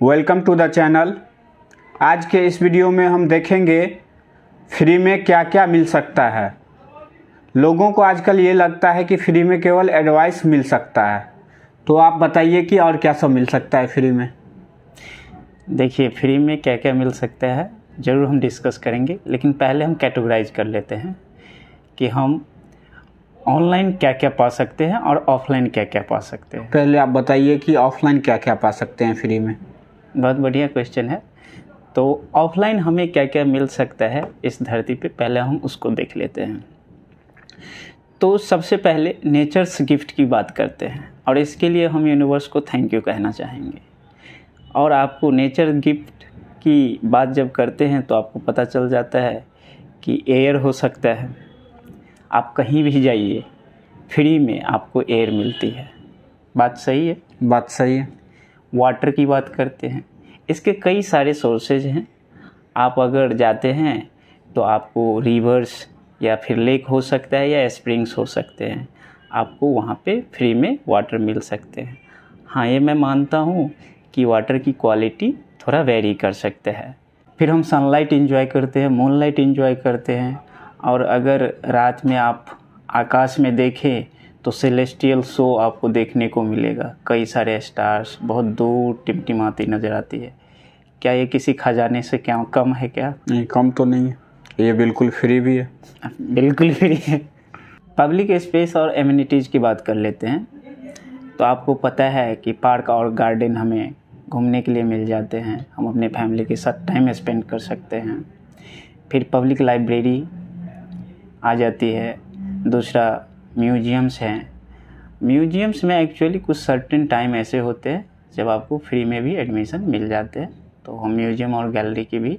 Welcome to the channel. आज के इस वीडियो में हम देखेंगे फ्री में क्या क्या मिल सकता है। लोगों को आजकल ये लगता है कि फ्री में केवल एडवाइस मिल सकता है, तो आप बताइए कि और क्या सब मिल सकता है फ्री में। देखिए, फ्री में क्या क्या मिल सकता है ज़रूर हम डिस्कस करेंगे, लेकिन पहले हम कैटेगराइज कर लेते हैं कि हम ऑनलाइन क्या क्या पा सकते हैं और ऑफलाइन क्या क्या पा सकते हैं। पहले आप बताइए कि ऑफलाइन क्या क्या पा सकते हैं फ्री में। बहुत बढ़िया क्वेश्चन है। तो ऑफलाइन हमें क्या क्या मिल सकता है इस धरती पे, पहले हम उसको देख लेते हैं। तो सबसे पहले नेचर्स गिफ्ट की बात करते हैं, और इसके लिए हम यूनिवर्स को थैंक यू कहना चाहेंगे। और आपको नेचर गिफ्ट की बात जब करते हैं तो आपको पता चल जाता है कि एयर हो सकता है। आप कहीं भी जाइए, फ्री में आपको एयर मिलती है। बात सही है? बात सही है। वाटर की बात करते हैं, इसके कई सारे सोर्सेज हैं। आप अगर जाते हैं तो आपको रिवर्स या फिर लेक हो सकता है या स्प्रिंग्स हो सकते हैं, आपको वहाँ पे फ्री में वाटर मिल सकते हैं। हाँ, ये मैं मानता हूँ कि वाटर की क्वालिटी थोड़ा वेरी कर सकता है। फिर हम सनलाइट एंजॉय करते हैं, मूनलाइट एंजॉय करते हैं। और अगर रात में आप आकाश में देखें तो सेलेस्टियल शो आपको देखने को मिलेगा। कई सारे स्टार्स बहुत दूर टिमटिमाती नज़र आती है। क्या ये किसी खजाने से क्या कम है? क्या नहीं, कम तो नहीं है, ये बिल्कुल फ्री भी है। बिल्कुल फ्री है। पब्लिक स्पेस और एमिनिटीज़ की बात कर लेते हैं। तो आपको पता है कि पार्क और गार्डन हमें घूमने के लिए मिल जाते हैं, हम अपने फैमिली के साथ टाइम स्पेंड कर सकते हैं। फिर पब्लिक लाइब्रेरी आ जाती है। दूसरा म्यूजियम्स हैं। म्यूजियम्स में एक्चुअली कुछ सर्टेन टाइम ऐसे होते हैं जब आपको फ्री में भी एडमिशन मिल जाते हैं, तो हम म्यूजियम और गैलरी की भी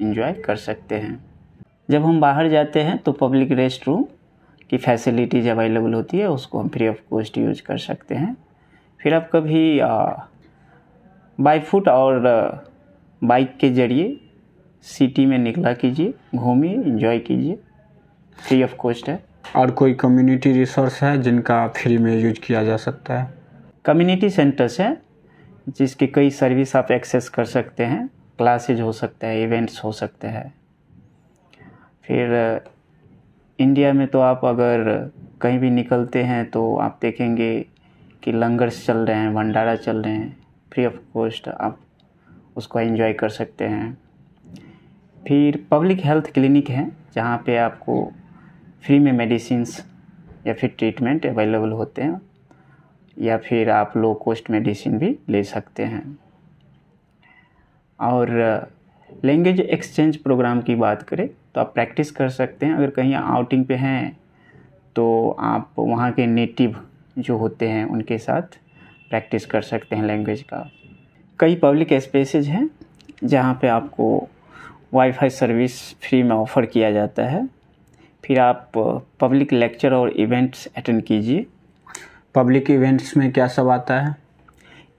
इंजॉय कर सकते हैं। जब हम बाहर जाते हैं तो पब्लिक रेस्ट रूम की फैसिलिटीज़ अवेलेबल होती है, उसको हम फ्री ऑफ कॉस्ट यूज कर सकते हैं। फिर आप कभी बाई फुट और बाइक के ज़रिए सिटी में निकला कीजिए, घूमिए, इंजॉय कीजिए, फ्री ऑफ कॉस्ट है। और कोई कम्युनिटी रिसोर्स है जिनका फ्री में यूज किया जा सकता है? कम्युनिटी सेंटर्स हैं जिसकी कई सर्विस आप एक्सेस कर सकते हैं। क्लासेज हो सकता है, इवेंट्स हो सकते हैं। फिर इंडिया में तो आप अगर कहीं भी निकलते हैं तो आप देखेंगे कि लंगर्स चल रहे हैं, भंडारा चल रहे हैं, फ्री ऑफ कॉस्ट आप उसको एंजॉय कर सकते हैं। फिर पब्लिक हेल्थ क्लिनिक है जहाँ पे आपको फ्री में मेडिसिन्स या फिर ट्रीटमेंट अवेलेबल होते हैं, या फिर आप लो कॉस्ट मेडिसिन भी ले सकते हैं। और लैंग्वेज एक्सचेंज प्रोग्राम की बात करें तो आप प्रैक्टिस कर सकते हैं। अगर कहीं आउटिंग पे हैं तो आप वहाँ के नेटिव जो होते हैं उनके साथ प्रैक्टिस कर सकते हैं लैंग्वेज का। कई पब्लिक स्पेसेज हैं जहाँ पे आपको वाईफाई सर्विस फ्री में ऑफ़र किया जाता है। फिर आप पब्लिक लेक्चर और इवेंट्स अटेंड कीजिए। पब्लिक इवेंट्स में क्या सब आता है?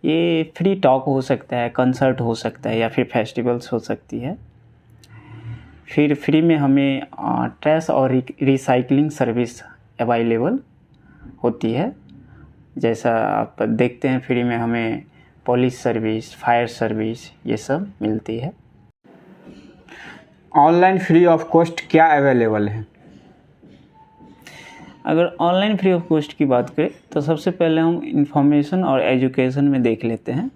ये फ्री टॉक हो सकता है, कंसर्ट हो सकता है, या फिर फेस्टिवल्स हो सकती है। फिर फ्री में हमें ट्रैश और रिसाइकलिंग सर्विस अवेलेबल होती है। जैसा आप देखते हैं फ्री में हमें पुलिस सर्विस, फायर सर्विस, ये सब मिलती है। ऑनलाइन फ्री ऑफ कॉस्ट क्या अवेलेबल है? अगर ऑनलाइन फ्री ऑफ कॉस्ट की बात करें तो सबसे पहले हम इंफॉर्मेशन और एजुकेशन में देख लेते हैं।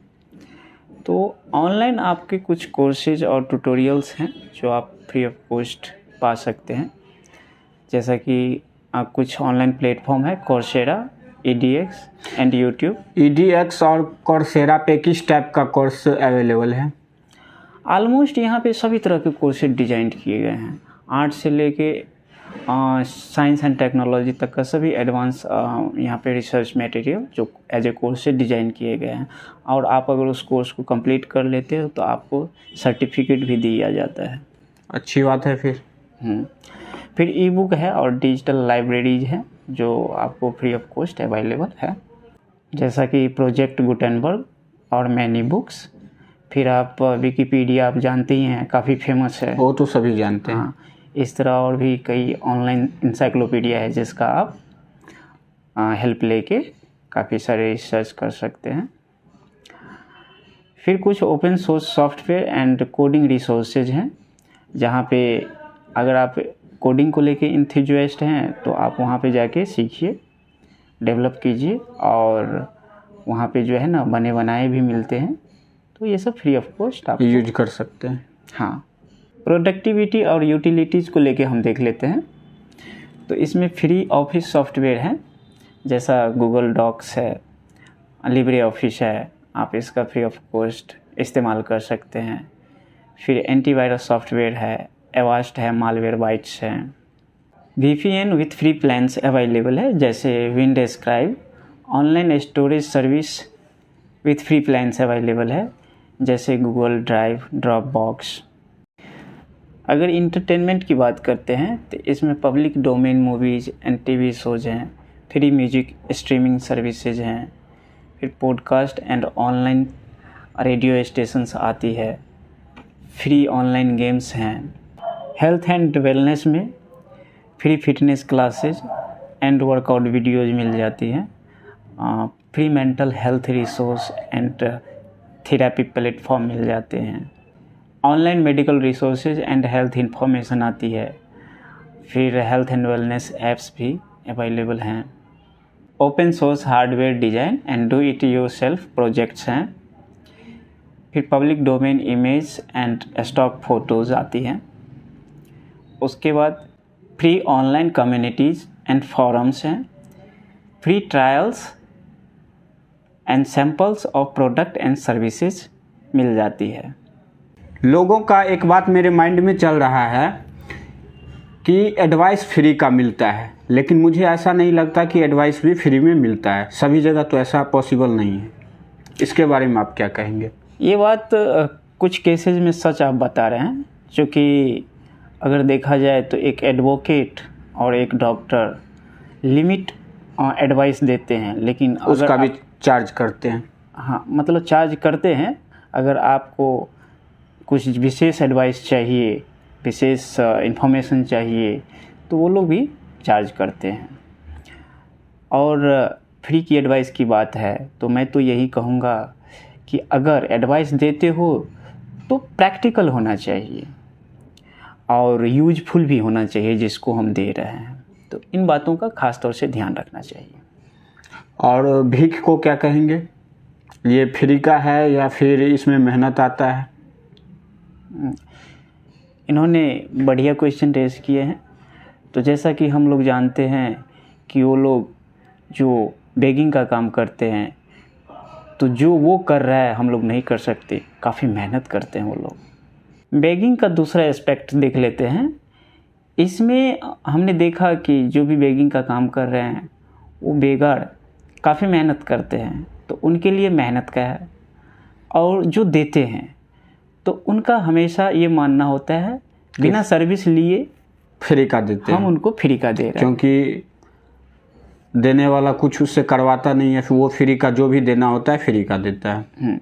तो ऑनलाइन आपके कुछ कोर्सेज और ट्यूटोरियल्स हैं जो आप फ्री ऑफ कॉस्ट पा सकते हैं। जैसा कि आप कुछ ऑनलाइन प्लेटफॉर्म है, Coursera, EDX and YouTube. EDX और कोर्सेरा पे किस टाइप का कोर्स अवेलेबल है? ऑलमोस्ट यहाँ पे सभी तरह के कोर्सेज डिज़ाइन किए गए हैं। आर्ट से लेके साइंस एंड टेक्नोलॉजी तक का सभी एडवांस यहाँ पे रिसर्च मटेरियल जो एज ए कोर्स से डिज़ाइन किए गए हैं। और आप अगर उस कोर्स को कंप्लीट कर लेते हो तो आपको सर्टिफिकेट भी दिया जाता है। अच्छी बात है। फिर ई बुक है और डिजिटल लाइब्रेरीज है जो आपको फ्री ऑफ कॉस्ट अवेलेबल है, जैसा कि प्रोजेक्ट गुटेनबर्ग और मैनी बुक्स। फिर आप विकिपीडिया आप जानते ही हैं, काफ़ी फेमस है। वो तो सभी जानते हैं। हाँ, इस तरह और भी कई ऑनलाइन इंसाइक्लोपीडिया है जिसका आप हेल्प लेके काफ़ी सारे रिसर्च कर सकते हैं। फिर कुछ open source software and coding resources हैं, जहाँ पे अगर आप कोडिंग को लेके इंथुजियास्ट हैं तो आप वहाँ पे जाके सीखिए, डेवलप कीजिए, और वहाँ पे जो है ना बने बनाए भी मिलते हैं, तो ये सब फ्री ऑफ कॉस्ट आप यूज कर सकते हैं। हाँ, प्रोडक्टिविटी और यूटिलिटीज़ को लेके हम देख लेते हैं। तो इसमें फ्री ऑफिस सॉफ्टवेयर है, जैसा गूगल डॉक्स है, लिब्रे ऑफिस है, आप इसका फ्री ऑफ कॉस्ट इस्तेमाल कर सकते हैं। फिर एंटीवायरस सॉफ्टवेयर है, एवास्ट है, मालवेयरबाइट्स है। VPN with free plans available है, जैसे Windscribe. Online storage service with free plans available है, जैसे गूगल ड्राइव, ड्रॉपबॉक्स। अगर इंटरटेनमेंट की बात करते हैं तो इसमें public domain movies and TV shows हैं, फ्री म्यूजिक स्ट्रीमिंग सर्विसेज हैं, फिर podcast and online radio stations आती है, फ्री ऑनलाइन गेम्स हैं। हेल्थ एंड वेलनेस में free fitness classes and workout videos मिल जाती हैं, free mental health resource and therapy platform मिल जाते हैं, online medical resources and health information आती है, फिर हेल्थ एंड वेलनेस ऐप्स भी अवेलेबल हैं। Open source hardware design and do it yourself projects हैं, फिर public domain image and stock photos आती हैं। उसके बाद free online communities and forums हैं, free trials and samples of product and services मिल जाती है। लोगों का एक बात मेरे माइंड में चल रहा है कि एडवाइस फ्री का मिलता है, लेकिन मुझे ऐसा नहीं लगता कि एडवाइस भी फ्री में मिलता है। सभी जगह तो ऐसा पॉसिबल नहीं है। इसके बारे में आप क्या कहेंगे? ये बात कुछ केसेस में सच आप बता रहे हैं, क्योंकि अगर देखा जाए तो एक एडवोकेट और एक डॉक्टर लिमिट एडवाइस देते हैं, लेकिन उसका भी चार्ज करते हैं। हाँ, मतलब चार्ज करते हैं। अगर आपको कुछ विशेष एडवाइस चाहिए, विशेष इन्फॉर्मेशन चाहिए, तो वो लोग भी चार्ज करते हैं। और फ्री की एडवाइस की बात है तो मैं तो यही कहूँगा कि अगर एडवाइस देते हो तो प्रैक्टिकल होना चाहिए और यूजफुल भी होना चाहिए जिसको हम दे रहे हैं। तो इन बातों का ख़ास तौर से ध्यान रखना चाहिए। और भीख को क्या कहेंगे? ये फ्री का है या फिर इसमें मेहनत आता है? इन्होंने बढ़िया क्वेश्चन रेज किए हैं। तो जैसा कि हम लोग जानते हैं कि वो लोग जो बेगिंग का काम करते हैं, तो जो वो कर रहा है हम लोग नहीं कर सकते, काफ़ी मेहनत करते हैं वो लोग। बेगिंग का दूसरा एस्पेक्ट देख लेते हैं। इसमें हमने देखा कि जो भी बेगिंग का काम कर रहे हैं वो बेगार काफ़ी मेहनत करते हैं, तो उनके लिए मेहनत का है। और जो देते हैं तो उनका हमेशा ये मानना होता है बिना सर्विस लिए फ्री का देते हैं, हम उनको फ्री का दे रहे हैं, क्योंकि देने वाला कुछ उससे करवाता नहीं है, फिर वो फ्री का जो भी देना होता है फ्री का देता है।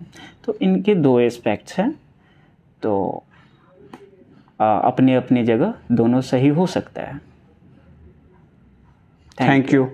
तो इनके दो एस्पेक्ट्स हैं। तो अपनी अपनी जगह दोनों सही हो सकता है। Thank you.